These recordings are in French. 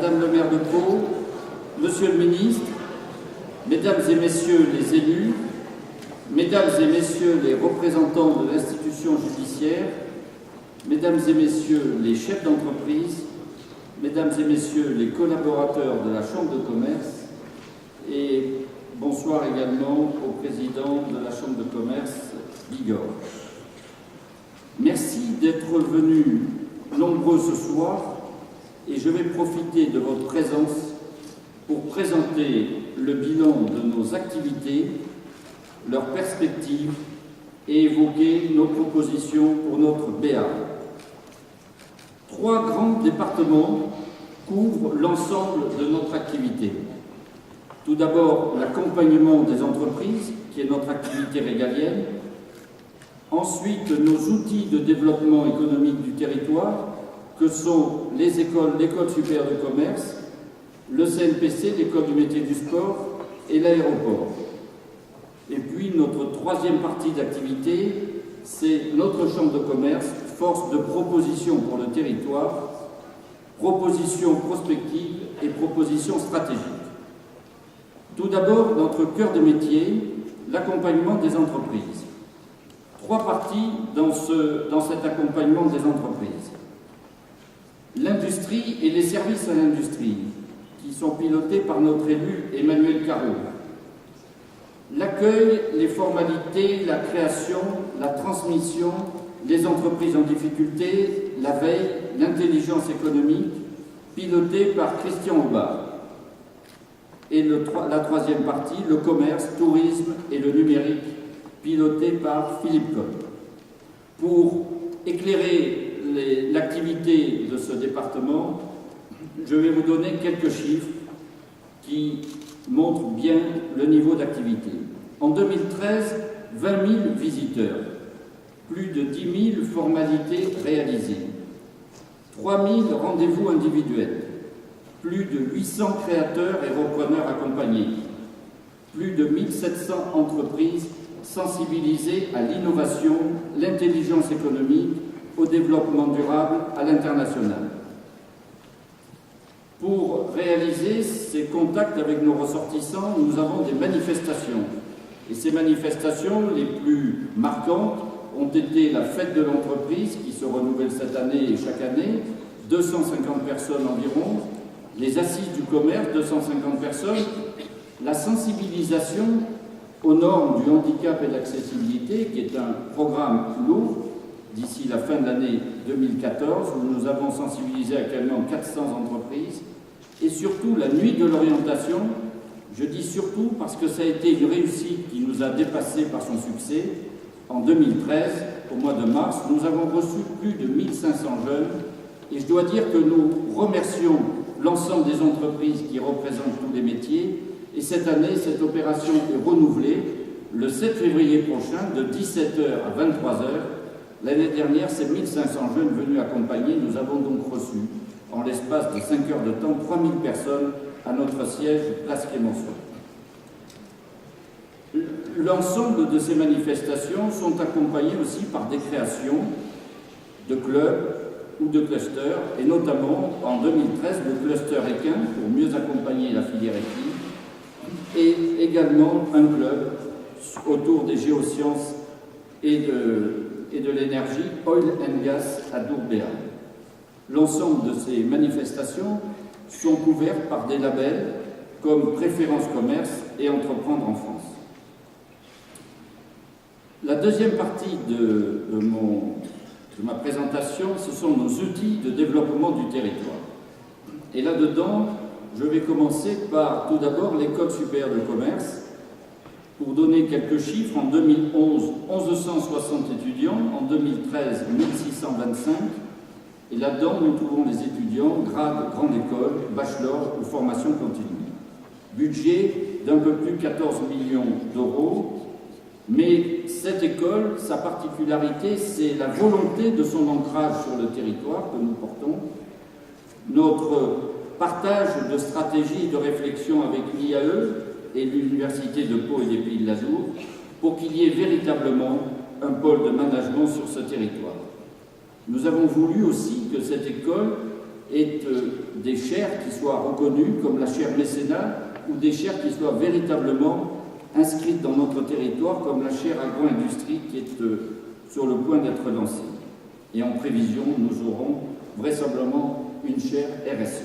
Madame le maire de Pau, Monsieur le ministre, Mesdames et Messieurs les élus, Mesdames et Messieurs les représentants de l'institution judiciaire, Mesdames et Messieurs les chefs d'entreprise, Mesdames et Messieurs les collaborateurs de la Chambre de commerce et bonsoir également au président de la Chambre de commerce, Bigorre. Merci d'être venus nombreux ce soir et je vais profiter de votre présence pour présenter le bilan de nos activités, leurs perspectives et évoquer nos propositions pour notre BA. 3 grands départements couvrent l'ensemble de notre activité. Tout d'abord, l'accompagnement des entreprises, qui est notre activité régalienne. Ensuite, nos outils de développement économique du territoire, que sont les écoles, l'École supérieure de commerce, le CNPC, l'École du métier du sport et l'aéroport. Et puis, notre 3e partie d'activité, c'est notre chambre de commerce, force de proposition pour le territoire, propositions prospectives et propositions stratégiques. Tout d'abord, notre cœur de métier, l'accompagnement des entreprises. 3 parties dans cet accompagnement des entreprises. L'industrie et les services à l'industrie, qui sont pilotés par notre élu Emmanuel Carreau. L'accueil, les formalités, la création, la transmission, les entreprises en difficulté, la veille, l'intelligence économique, pilotée par Christian Aubard. Et la 3e partie, le commerce, tourisme et le numérique, piloté par Philippe Coll. Pour éclairer l'activité de ce département, je vais vous donner quelques chiffres qui montrent bien le niveau d'activité. En 2013, 20 000 visiteurs, plus de 10 000 formalités réalisées, 3 000 rendez-vous individuels, plus de 800 créateurs et repreneurs accompagnés, plus de 1700 entreprises sensibilisées à l'innovation, l'intelligence économique, au développement durable à l'international. Pour réaliser ces contacts avec nos ressortissants, nous avons des manifestations. Et ces manifestations les plus marquantes ont été la fête de l'entreprise, qui se renouvelle cette année et chaque année, 250 personnes environ, les assises du commerce, 250 personnes, la sensibilisation aux normes du handicap et de l'accessibilité, qui est un programme lourd, d'ici la fin de l'année 2014, où nous avons sensibilisé actuellement 400 entreprises, et surtout la nuit de l'orientation. Je dis surtout parce que ça a été une réussite qui nous a dépassé par son succès. En 2013, au mois de mars, nous avons reçu plus de 1500 jeunes, et je dois dire que nous remercions l'ensemble des entreprises qui représentent tous les métiers, et cette année, cette opération est renouvelée le 7 février prochain, de 17h à 23h. L'année dernière, c'est 1500 jeunes venus accompagner. Nous avons donc reçu, en l'espace de 5 heures de temps, 3000 personnes à notre siège, place Clémenceau. L'ensemble de ces manifestations sont accompagnées aussi par des créations de clubs ou de clusters, et notamment en 2013, le cluster équin, pour mieux accompagner la filière équine, et également un club autour des géosciences et de l'énergie, Oil and Gas à Dourbéa. L'ensemble de ces manifestations sont couvertes par des labels comme Préférence Commerce et Entreprendre en France. La deuxième partie de ma présentation, ce sont nos outils de développement du territoire. Et là-dedans, je vais commencer par tout d'abord l'École supérieure de commerce. Pour donner quelques chiffres, en 2011, 1160 étudiants, en 2013, 1625. Et là-dedans, nous trouvons les étudiants grade grande école, bachelor ou formation continue. Budget d'un peu plus de 14 millions d'euros. Mais cette école, sa particularité, c'est la volonté de son ancrage sur le territoire que nous portons, notre partage de stratégies et de réflexion avec l'IAE et l'Université de Pau et des Pays de l'Adour, pour qu'il y ait véritablement un pôle de management sur ce territoire. Nous avons voulu aussi que cette école aient des chaires qui soient reconnues comme la chaire mécénat ou des chaires qui soient véritablement inscrites dans notre territoire comme la chaire agro-industrie qui est sur le point d'être lancée. Et en prévision, nous aurons vraisemblablement une chaire RSE.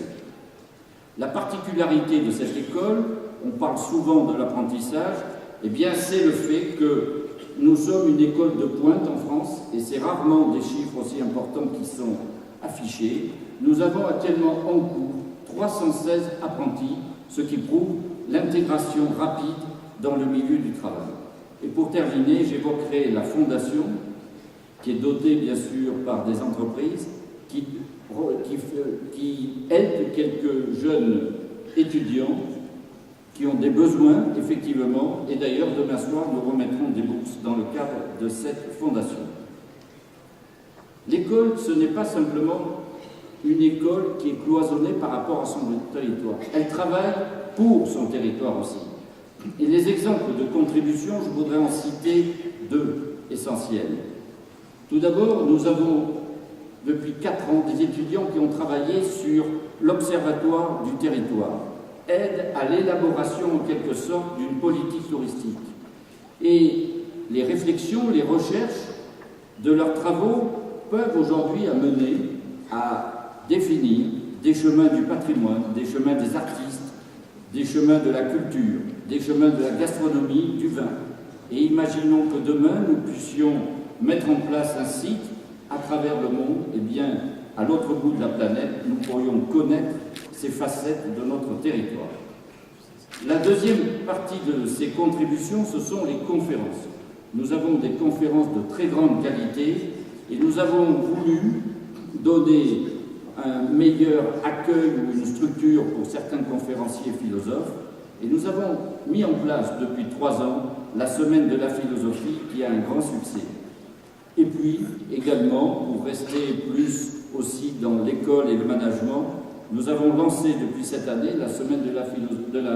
La particularité de cette école, on parle souvent de l'apprentissage, eh bien c'est le fait que nous sommes une école de pointe en France, et c'est rarement des chiffres aussi importants qui sont affichés. Nous avons actuellement en cours 316 apprentis, ce qui prouve l'intégration rapide dans le milieu du travail. Et pour terminer, j'évoquerai la fondation, qui est dotée bien sûr par des entreprises, qui aide quelques jeunes étudiants qui ont des besoins, effectivement, et d'ailleurs, demain soir, nous remettrons des bourses dans le cadre de cette fondation. L'école, ce n'est pas simplement une école qui est cloisonnée par rapport à son territoire. Elle travaille pour son territoire aussi. Et les exemples de contribution, je voudrais en citer deux essentiels. Tout d'abord, nous avons depuis 4 ans des étudiants qui ont travaillé sur l'Observatoire du territoire, aide à l'élaboration en quelque sorte d'une politique touristique. Et les réflexions, les recherches de leurs travaux peuvent aujourd'hui amener à définir des chemins du patrimoine, des chemins des artistes, des chemins de la culture, des chemins de la gastronomie, du vin. Et imaginons que demain nous puissions mettre en place un site à travers le monde, eh bien, à l'autre bout de la planète, nous pourrions connaître ces facettes de notre territoire. La deuxième partie de ces contributions, ce sont les conférences. Nous avons des conférences de très grande qualité et nous avons voulu donner un meilleur accueil ou une structure pour certains conférenciers philosophes et nous avons mis en place depuis 3 ans la Semaine de la philosophie qui a un grand succès. Et puis, également, pour rester plus aussi dans l'école et le management, nous avons lancé depuis cette année la Semaine de la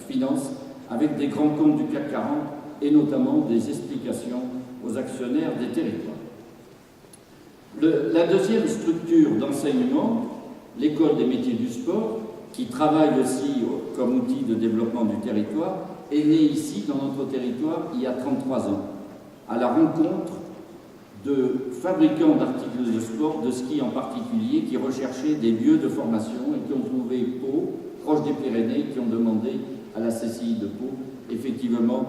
finance avec des grands comptes du CAC 40 et notamment des explications aux actionnaires des territoires. La deuxième structure d'enseignement, l'École des métiers du sport, qui travaille aussi comme outil de développement du territoire, est née ici, dans notre territoire, il y a 33 ans, à la rencontre de fabricants d'articles de sport, de ski en particulier, qui recherchaient des lieux de formation et qui ont trouvé Pau, proche des Pyrénées, qui ont demandé à la CCI de Pau, effectivement,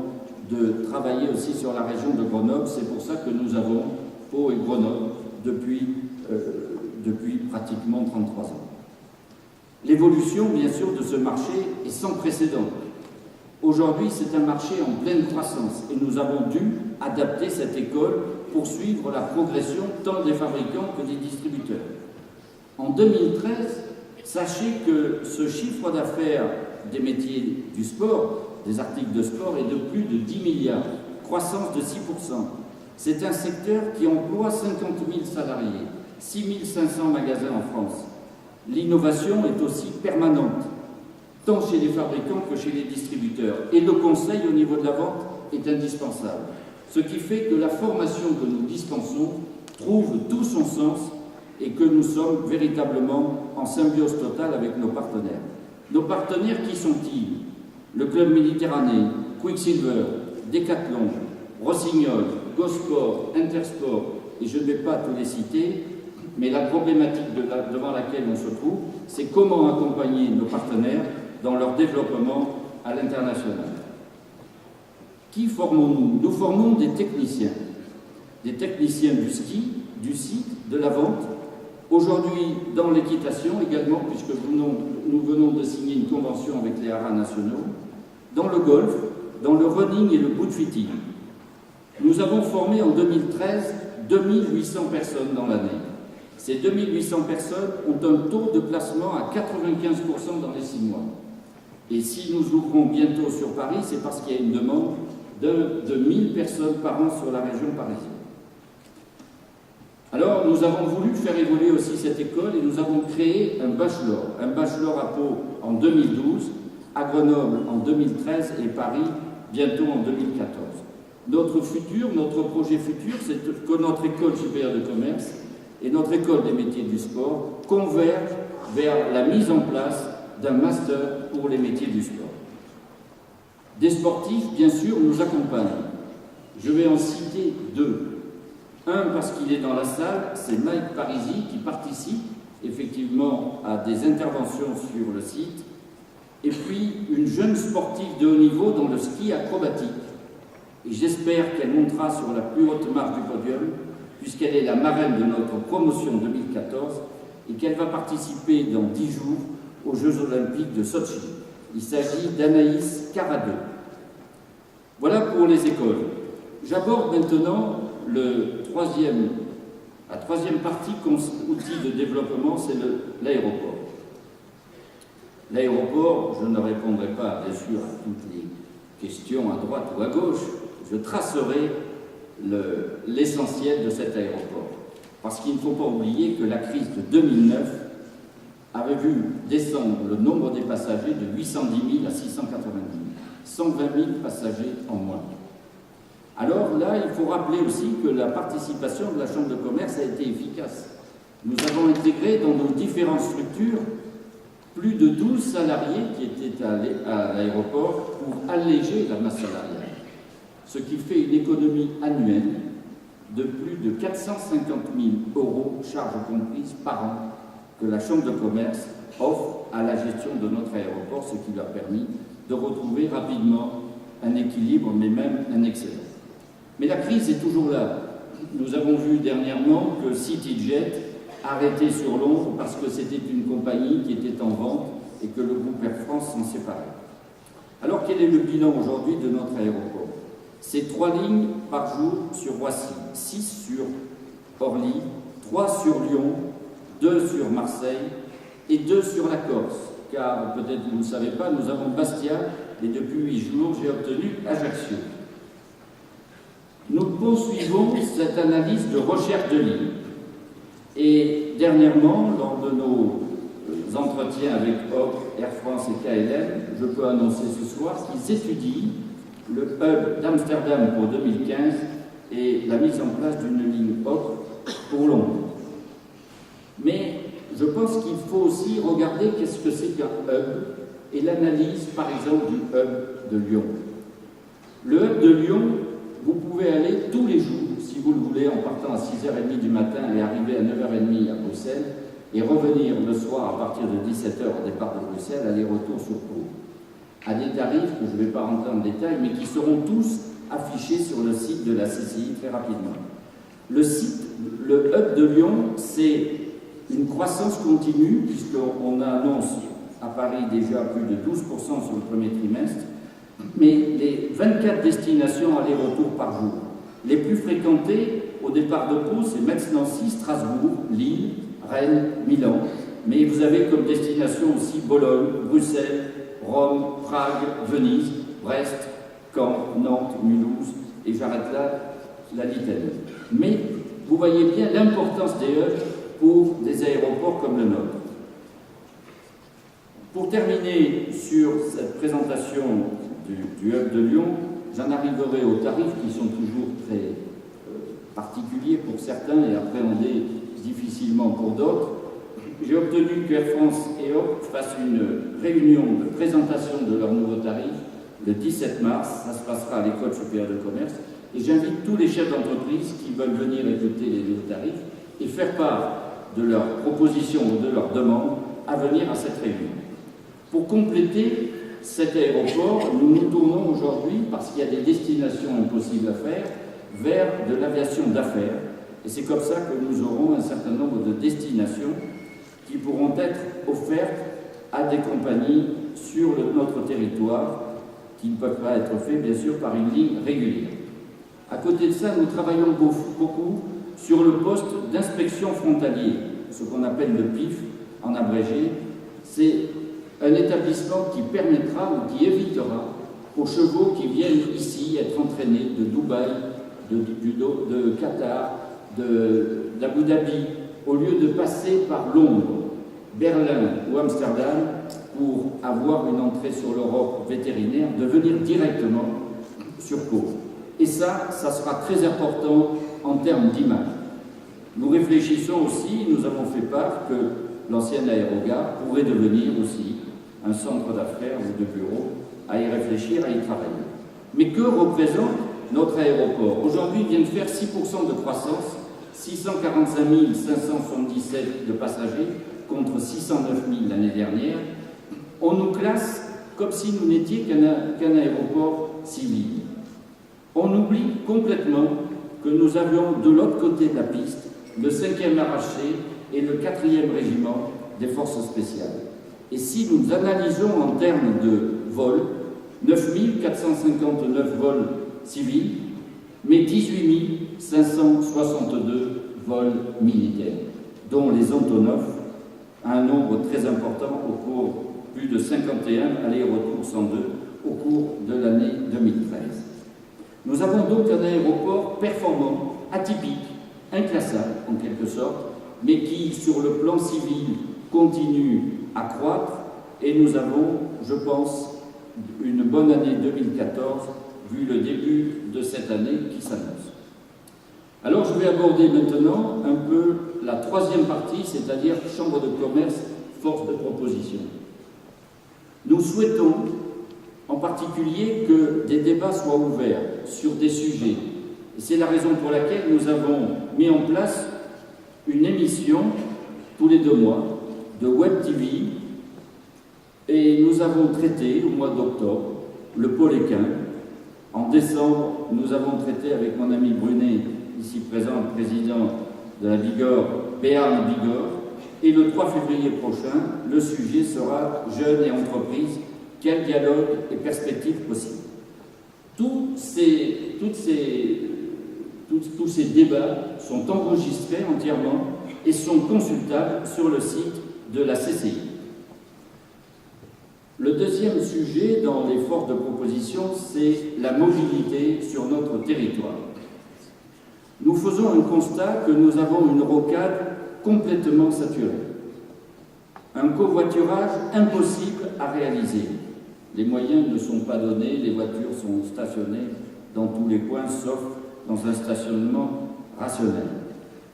de travailler aussi sur la région de Grenoble. C'est pour ça que nous avons Pau et Grenoble depuis pratiquement 33 ans. L'évolution, bien sûr, de ce marché est sans précédent. Aujourd'hui, c'est un marché en pleine croissance et nous avons dû adapter cette école pour suivre la progression tant des fabricants que des distributeurs. En 2013, sachez que ce chiffre d'affaires des métiers du sport, des articles de sport, est de plus de 10 milliards, croissance de 6%. C'est un secteur qui emploie 50 000 salariés, 6 500 magasins en France. L'innovation est aussi permanente, tant chez les fabricants que chez les distributeurs. Et le conseil au niveau de la vente est indispensable. Ce qui fait que la formation que nous dispensons trouve tout son sens et que nous sommes véritablement en symbiose totale avec nos partenaires. Nos partenaires, qui sont-ils? Le Club Méditerranée, Quicksilver, Decathlon, Rossignol, Gosport, Intersport, et je ne vais pas tous les citer, mais la problématique devant laquelle on se trouve, c'est comment accompagner nos partenaires dans leur développement à l'international. Qui formons-nous? Nous formons des techniciens du ski, du site, de la vente, aujourd'hui dans l'équitation également, puisque nous venons de signer une convention avec les haras nationaux, dans le golf, dans le running et le bootfitting. Nous avons formé en 2013 2800 personnes dans l'année. Ces 2800 personnes ont un taux de placement à 95% dans les 6 mois. Et si nous ouvrons bientôt sur Paris, c'est parce qu'il y a une demande de 1000 personnes par an sur la région parisienne. Alors, nous avons voulu faire évoluer aussi cette école et nous avons créé un bachelor à Pau en 2012, à Grenoble en 2013 et Paris bientôt en 2014. Notre projet futur, c'est que notre école supérieure de commerce et notre école des métiers du sport converge vers la mise en place d'un master pour les métiers du sport. Des sportifs, bien sûr, nous accompagnent. Je vais en citer deux. Un, parce qu'il est dans la salle, c'est Mike Parisi qui participe effectivement à des interventions sur le site. Et puis, une jeune sportive de haut niveau dans le ski acrobatique. Et j'espère qu'elle montera sur la plus haute marche du podium, puisqu'elle est la marraine de notre promotion 2014 et qu'elle va participer dans 10 jours aux Jeux Olympiques de Sochi. Il s'agit d'Anaïs Caradeux. Voilà pour les écoles. J'aborde maintenant la troisième partie, outil de développement, c'est l'aéroport. L'aéroport, je ne répondrai pas bien sûr à toutes les questions à droite ou à gauche, je tracerai l'essentiel de cet aéroport. Parce qu'il ne faut pas oublier que la crise de 2009 avait vu descendre le nombre des passagers de 810 000 à 690 000, 120 000 passagers en moins. Alors là, il faut rappeler aussi que la participation de la Chambre de commerce a été efficace. Nous avons intégré dans nos différentes structures plus de 12 salariés qui étaient à l'aéroport pour alléger la masse salariale, ce qui fait une économie annuelle de plus de 450 000 € charges comprises par an que la Chambre de commerce offre à la gestion de notre aéroport, ce qui lui a permis de retrouver rapidement un équilibre, mais même un excédent. Mais la crise est toujours là. Nous avons vu dernièrement que CityJet arrêté sur Londres parce que c'était une compagnie qui était en vente et que le groupe Air France s'en séparait. Alors quel est le bilan aujourd'hui de notre aéroport? C'est 3 lignes par jour sur Roissy, 6 sur Orly, 3 sur Lyon, 2 sur Marseille et 2 sur la Corse. Car peut-être vous ne savez pas, nous avons Bastia et depuis 8 jours j'ai obtenu Ajaccio. Nous poursuivons cette analyse de recherche de lignes. Et dernièrement, lors de nos entretiens avec Hop, Air France et KLM, je peux annoncer ce soir qu'ils étudient le hub d'Amsterdam pour 2015 et la mise en place d'une ligne Hop pour Londres. Mais je pense qu'il faut aussi regarder qu'est-ce que c'est qu'un hub et l'analyse, par exemple, du hub de Lyon. Le hub de Lyon, vous pouvez aller tous les jours, si vous le voulez, en partant à 6h30 du matin et arriver à 9h30 à Bruxelles, et revenir le soir à partir de 17h au départ de Bruxelles, aller-retour sur Pau, à des tarifs que je ne vais pas rentrer en détail, mais qui seront tous affichés sur le site de la CCI très rapidement. Le hub de Lyon, c'est une croissance continue, puisqu'on annonce à Paris déjà plus de 12% sur le premier trimestre, mais les 24 destinations aller-retour par jour. Les plus fréquentées au départ de Pau, c'est Metz-Nancy, Strasbourg, Lille, Rennes, Milan. Mais vous avez comme destination aussi Bologne, Bruxelles, Rome, Prague, Venise, Brest, Caen, Nantes, Mulhouse, et j'arrête là la litanie. Mais vous voyez bien l'importance des hubs pour des aéroports comme le nôtre. Pour terminer sur cette présentation du hub de Lyon, j'en arriverai aux tarifs qui sont toujours très particuliers pour certains et appréhendés difficilement pour d'autres. J'ai obtenu que Air France et Hop fassent une réunion de présentation de leurs nouveaux tarifs le 17 mars. Ça se passera à l'École supérieure de commerce. Et j'invite tous les chefs d'entreprise qui veulent venir écouter les nouveaux tarifs et faire part de leurs propositions ou de leurs demandes à venir à cette réunion. Pour compléter cet aéroport, nous nous tournons aujourd'hui, parce qu'il y a des destinations impossibles à faire, vers de l'aviation d'affaires. Et c'est comme ça que nous aurons un certain nombre de destinations qui pourront être offertes à des compagnies sur notre territoire, qui ne peuvent pas être faites, bien sûr, par une ligne régulière. À côté de ça, nous travaillons beaucoup sur le poste d'inspection frontalier, ce qu'on appelle le PIF en abrégé. C'est un établissement qui permettra ou qui évitera aux chevaux qui viennent ici être entraînés de Dubaï, de Qatar, d'Abu Dhabi, au lieu de passer par Londres, Berlin ou Amsterdam pour avoir une entrée sur l'Europe vétérinaire, de venir directement sur Pau. Et ça sera très important en termes d'image. Nous réfléchissons aussi, nous avons fait part que l'ancienne aérogare pourrait devenir aussi un centre d'affaires ou de bureaux, à y réfléchir, à y travailler. Mais que représente notre aéroport? Aujourd'hui, il vient de faire 6% de croissance, 645 577 de passagers contre 609 000 l'année dernière. On nous classe comme si nous n'étions qu'un aéroport civil. On oublie complètement que nous avions de l'autre côté de la piste le 5e arraché et le 4e régiment des forces spéciales. Et si nous analysons en termes de vols, 9 459 vols civils, mais 18 562 vols militaires, dont les Antonov, un nombre très important au cours, plus de 51 allers-retours 102 au cours de l'année 2013. Nous avons donc un aéroport performant, atypique, inclassable en quelque sorte, mais qui, sur le plan civil, continue à croître, et nous avons, je pense, une bonne année 2014, vu le début de cette année qui s'annonce. Alors je vais aborder maintenant un peu la troisième partie, c'est-à-dire Chambre de commerce, force de proposition. Nous souhaitons en particulier que des débats soient ouverts sur des sujets. Et c'est la raison pour laquelle nous avons mis en place une émission tous les 2 mois de Web TV, et nous avons traité au mois d'octobre le pôle équin. En décembre, nous avons traité avec mon ami Brunet, ici présent, président de la Bigorre, Béarn Bigorre, et le 3 février prochain, le sujet sera jeunes et entreprises, quel dialogue et perspectives possibles. Tous ces débats sont enregistrés entièrement et sont consultables sur le site de la CCI. Le deuxième sujet dans les forces de proposition, c'est la mobilité sur notre territoire. Nous faisons un constat que nous avons une rocade complètement saturée. Un covoiturage impossible à réaliser. Les moyens ne sont pas donnés, les voitures sont stationnées dans tous les coins, sauf dans un stationnement rationnel.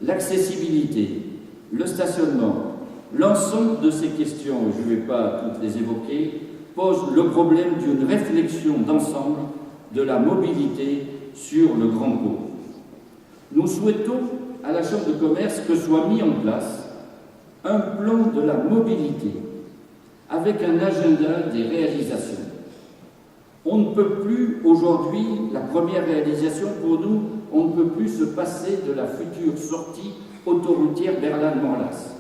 L'accessibilité, le stationnement, l'ensemble de ces questions, je ne vais pas toutes les évoquer, posent le problème d'une réflexion d'ensemble de la mobilité sur le grand pôle. Nous souhaitons à la Chambre de commerce que soit mis en place un plan de la mobilité avec un agenda des réalisations. On ne peut plus aujourd'hui, la première réalisation pour nous, on ne peut plus se passer de la future sortie autoroutière Berlin-Morlas.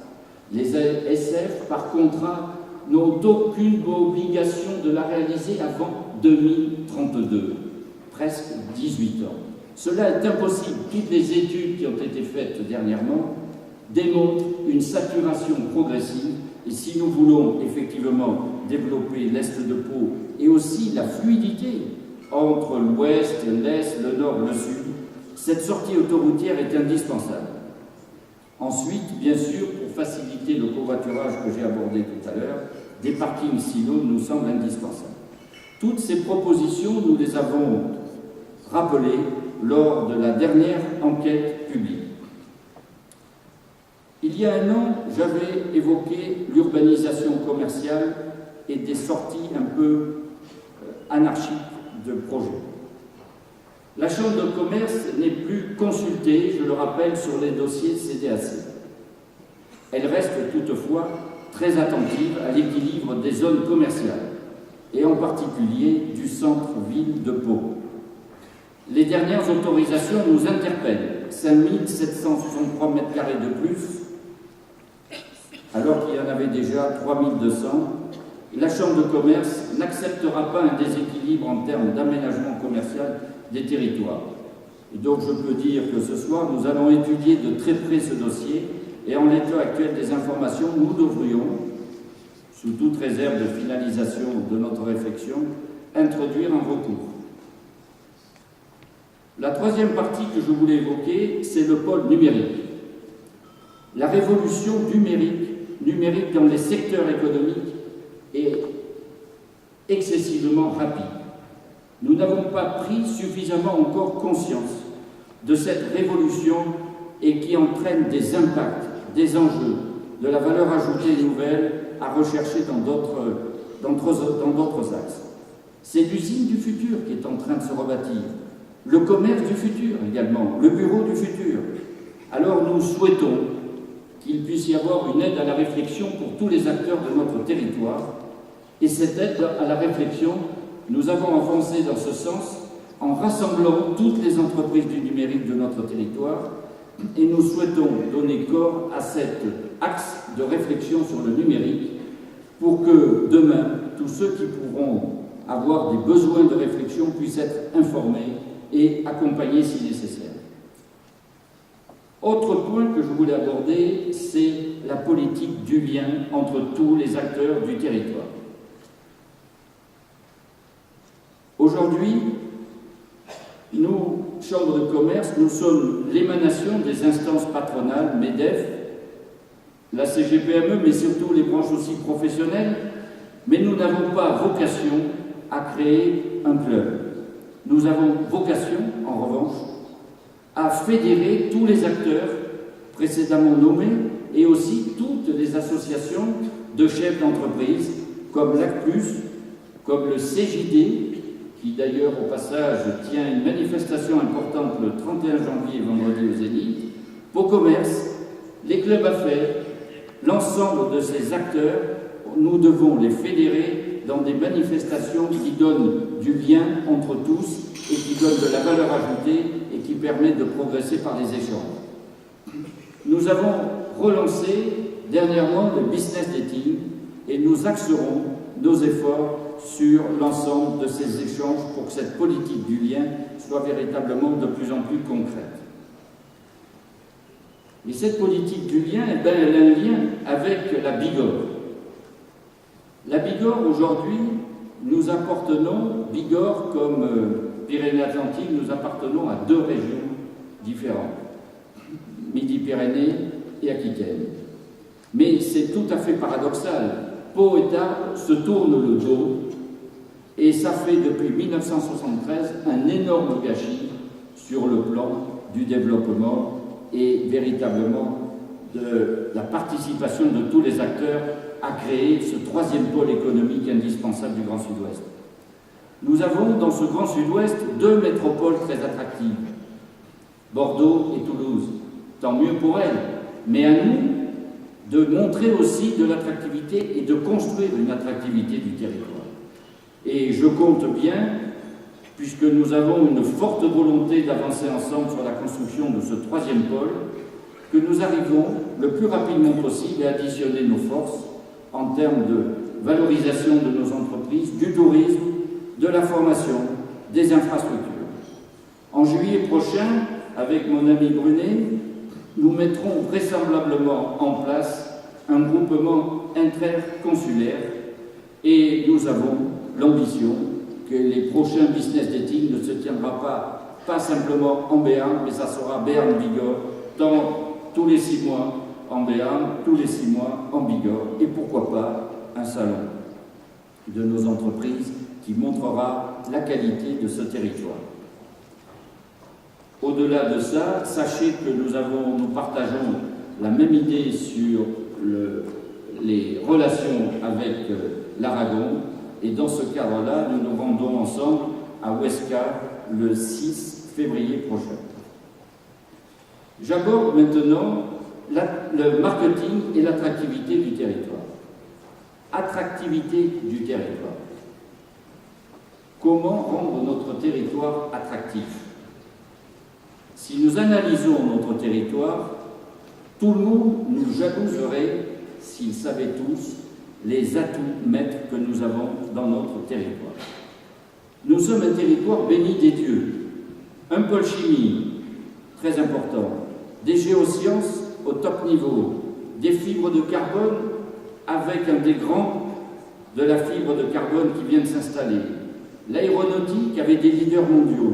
Les SF, par contrat, n'ont aucune obligation de la réaliser avant 2032, presque 18 ans. Cela est impossible. Toutes les études qui ont été faites dernièrement démontrent une saturation progressive, et si nous voulons effectivement développer l'Est de Pau et aussi la fluidité entre l'Ouest, l'Est, le Nord, le Sud, cette sortie autoroutière est indispensable. Ensuite, bien sûr, pour faciliter le covoiturage que j'ai abordé tout à l'heure, des parkings silos nous semblent indispensables. Toutes ces propositions, nous les avons rappelées lors de la dernière enquête publique. Il y a 1 an, j'avais évoqué l'urbanisation commerciale et des sorties un peu anarchiques de projets. La Chambre de commerce n'est plus consultée, je le rappelle, sur les dossiers CDAC. Elle reste toutefois très attentive à l'équilibre des zones commerciales, et en particulier du centre-ville de Pau. Les dernières autorisations nous interpellent. 5 763 mètres carrés de plus, alors qu'il y en avait déjà 3 200. La Chambre de commerce n'acceptera pas un déséquilibre en termes d'aménagement commercial des territoires. Et donc je peux dire que ce soir, nous allons étudier de très près ce dossier, et en l'état actuel des informations, nous devrions, sous toute réserve de finalisation de notre réflexion, introduire un recours. La troisième partie que je voulais évoquer, c'est le pôle numérique. La révolution numérique dans les secteurs économiques est excessivement rapide. Nous n'avons pas pris suffisamment encore conscience de cette révolution et qui entraînent des impacts, des enjeux, de la valeur ajoutée nouvelle à rechercher dans d'autres axes. C'est l'usine du futur qui est en train de se rebâtir, le commerce du futur également, le bureau du futur. Alors nous souhaitons qu'il puisse y avoir une aide à la réflexion pour tous les acteurs de notre territoire. Et cette aide à la réflexion, nous avons avancé dans ce sens en rassemblant toutes les entreprises du numérique de notre territoire, et nous souhaitons donner corps à cet axe de réflexion sur le numérique pour que demain, tous ceux qui pourront avoir des besoins de réflexion puissent être informés et accompagnés si nécessaire. Autre point que je voulais aborder, c'est la politique du lien entre tous les acteurs du territoire. Aujourd'hui, nous, Chambre de commerce, nous sommes l'émanation des instances patronales, MEDEF, la CGPME, mais surtout les branches aussi professionnelles, mais nous n'avons pas vocation à créer un club. Nous avons vocation, en revanche, à fédérer tous les acteurs précédemment nommés et aussi toutes les associations de chefs d'entreprise, comme l'ACPLUS, comme le CJD, qui d'ailleurs au passage tient une manifestation importante le 31 janvier, vendredi au Zénith, Pau Commerce, les clubs affaires, l'ensemble de ces acteurs, nous devons les fédérer dans des manifestations qui donnent du lien entre tous et qui donnent de la valeur ajoutée et qui permettent de progresser par les échanges. Nous avons relancé dernièrement le business dating et nous axerons nos efforts sur l'ensemble de ces échanges pour que cette politique du lien soit véritablement de plus en plus concrète. Et cette politique du lien, elle a un lien avec la Bigorre. La Bigorre, aujourd'hui, nous appartenons, Bigorre comme Pyrénées-Atlantiques, nous appartenons à deux régions différentes, Midi-Pyrénées et Aquitaine. Mais c'est tout à fait paradoxal. Pau et Tarbes se tournent le dos et ça fait depuis 1973 un énorme gâchis sur le plan du développement et véritablement de la participation de tous les acteurs à créer ce troisième pôle économique indispensable du Grand Sud-Ouest. Nous avons dans ce Grand Sud-Ouest deux métropoles très attractives, Bordeaux et Toulouse. Tant mieux pour elles, mais à nous de montrer aussi de l'attractivité et de construire une attractivité du territoire. Et je compte bien, puisque nous avons une forte volonté d'avancer ensemble sur la construction de ce troisième pôle, que nous arrivons le plus rapidement possible à additionner nos forces en termes de valorisation de nos entreprises, du tourisme, de la formation, des infrastructures. En juillet prochain, avec mon ami Brunet, nous mettrons vraisemblablement en place un groupement interconsulaire et nous avons l'ambition que les prochains business dating ne se tiendra pas simplement en Béarn, mais ça sera Béarn-Bigorre, tous les 6 mois en Béarn, tous les 6 mois en Bigorre, et pourquoi pas un salon de nos entreprises qui montrera la qualité de ce territoire. Au-delà de ça, sachez que nous partageons la même idée sur les relations avec l'Aragon, et dans ce cadre-là, nous nous rendons ensemble à Huesca le 6 février prochain. J'aborde maintenant le marketing et l'attractivité du territoire. Attractivité du territoire. Comment rendre notre territoire attractif ? Si nous analysons notre territoire, tout le monde nous jalouserait s'ils savaient tous les atouts maîtres que nous avons dans notre territoire. Nous sommes un territoire béni des dieux, un pôle chimie très important, des géosciences au top niveau, des fibres de carbone avec un des grands de la fibre de carbone qui vient de s'installer, l'aéronautique avec des leaders mondiaux,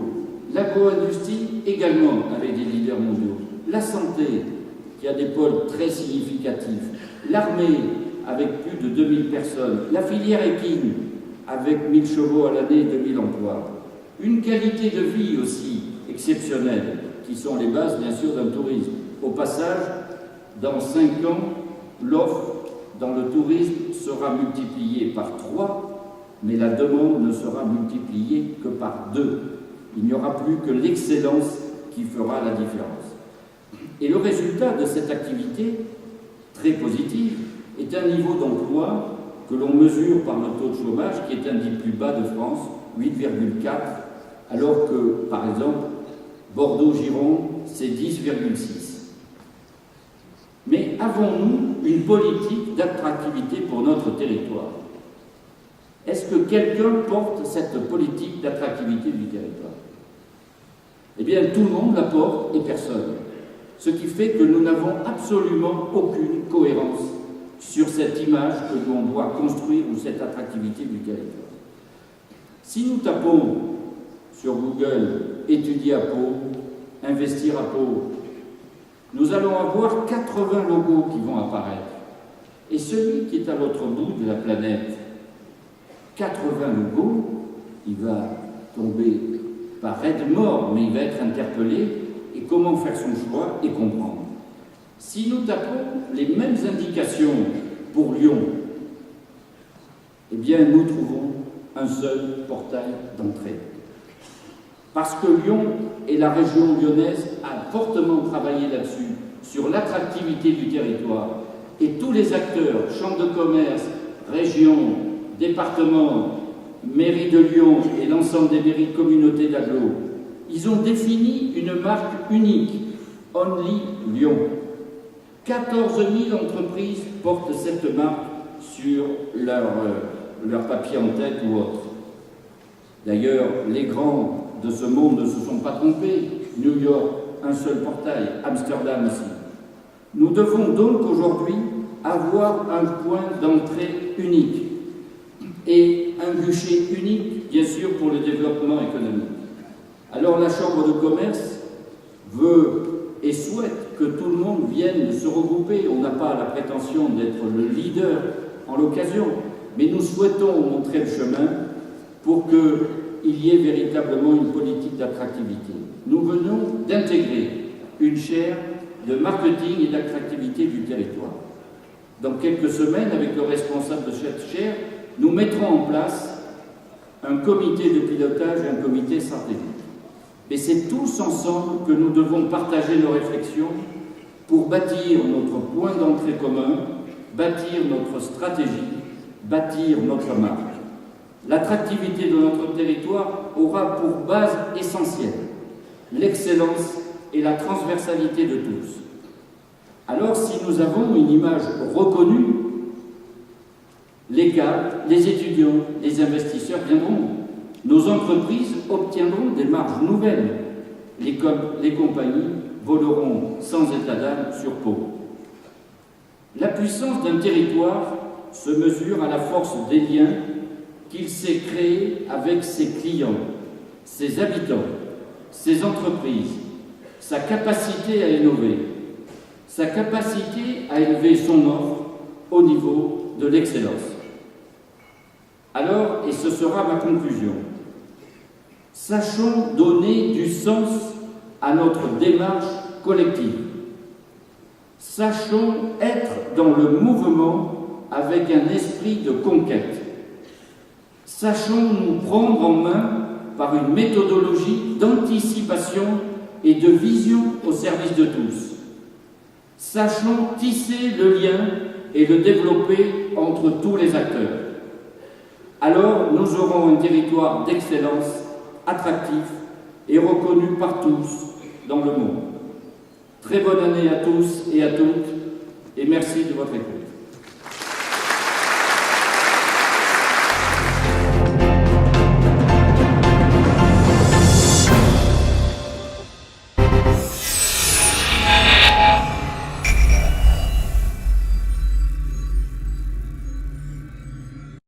l'agro-industrie également avec des leaders mondiaux, la santé qui a des pôles très significatifs, l'armée avec plus de 2000 personnes, la filière équine avec 1000 chevaux à l'année et 2000 emplois, une qualité de vie aussi exceptionnelle qui sont les bases bien sûr d'un tourisme, Au passage, dans 5 ans, l'offre dans le tourisme sera multipliée par 3, mais la demande ne sera multipliée que par 2. Il n'y aura plus que l'excellence qui fera la différence. Et le résultat de cette activité, très positive, est un niveau d'emploi que l'on mesure par le taux de chômage qui est un des plus bas de France, 8,4, alors que, par exemple, Bordeaux-Gironde, c'est 10,6. Mais avons-nous une politique d'attractivité pour notre territoire? Est-ce que quelqu'un porte cette politique d'attractivité du territoire? Eh bien, tout le monde la porte et personne. Ce qui fait que nous n'avons absolument aucune cohérence sur cette image que l'on doit construire ou cette attractivité du territoire. Si nous tapons sur Google « étudier à Pau »,« investir à Pau », nous allons avoir 80 logos qui vont apparaître. Et celui qui est à l'autre bout de la planète, 80 logos, il va tomber pas raide mort, mais il va être interpellé. Et comment faire son choix et comprendre? Si nous tapons les mêmes indications pour Lyon, eh bien nous trouvons un seul portail d'entrée. Parce que Lyon et la région lyonnaise a fortement travaillé là-dessus, sur l'attractivité du territoire. Et tous les acteurs, chambres de commerce, région, département, mairie de Lyon et l'ensemble des mairies de communautés d'agglo, ils ont défini une marque unique, Only Lyon. 14 000 entreprises portent cette marque sur leur papier en tête ou autre. D'ailleurs, les grands de ce monde ne se sont pas trompés. New York, un seul portail, Amsterdam aussi. Nous devons donc aujourd'hui avoir un point d'entrée unique et un guichet unique, bien sûr, pour le développement économique. Alors la Chambre de commerce veut et souhaite que tout le monde vienne se regrouper. On n'a pas la prétention d'être le leader en l'occasion, mais nous souhaitons montrer le chemin pour qu'il y ait véritablement une politique d'attractivité. Nous venons d'intégrer une chaire de marketing et d'attractivité du territoire. Dans quelques semaines, avec le responsable de cette chaire, nous mettrons en place un comité de pilotage et un comité stratégique. Et c'est tous ensemble que nous devons partager nos réflexions pour bâtir notre point d'entrée commun, bâtir notre stratégie, bâtir notre marque. L'attractivité de notre territoire aura pour base essentielle l'excellence et la transversalité de tous. Alors, si nous avons une image reconnue, les cadres, les étudiants, les investisseurs viendront. Nos entreprises obtiendront des marges nouvelles. Les compagnies voleront sans état d'âme sur Pau. La puissance d'un territoire se mesure à la force des liens qu'il sait créer avec ses clients, ses habitants, ses entreprises, sa capacité à innover, sa capacité à élever son offre au niveau de l'excellence. Alors, et ce sera ma conclusion, sachons donner du sens à notre démarche collective. Sachons être dans le mouvement avec un esprit de conquête. Sachons nous prendre en main par une méthodologie d'anticipation et de vision au service de tous. Sachons tisser le lien et le développer entre tous les acteurs. Alors nous aurons un territoire d'excellence, attractif et reconnu par tous dans le monde. Très bonne année à tous et à toutes, et merci de votre écoute.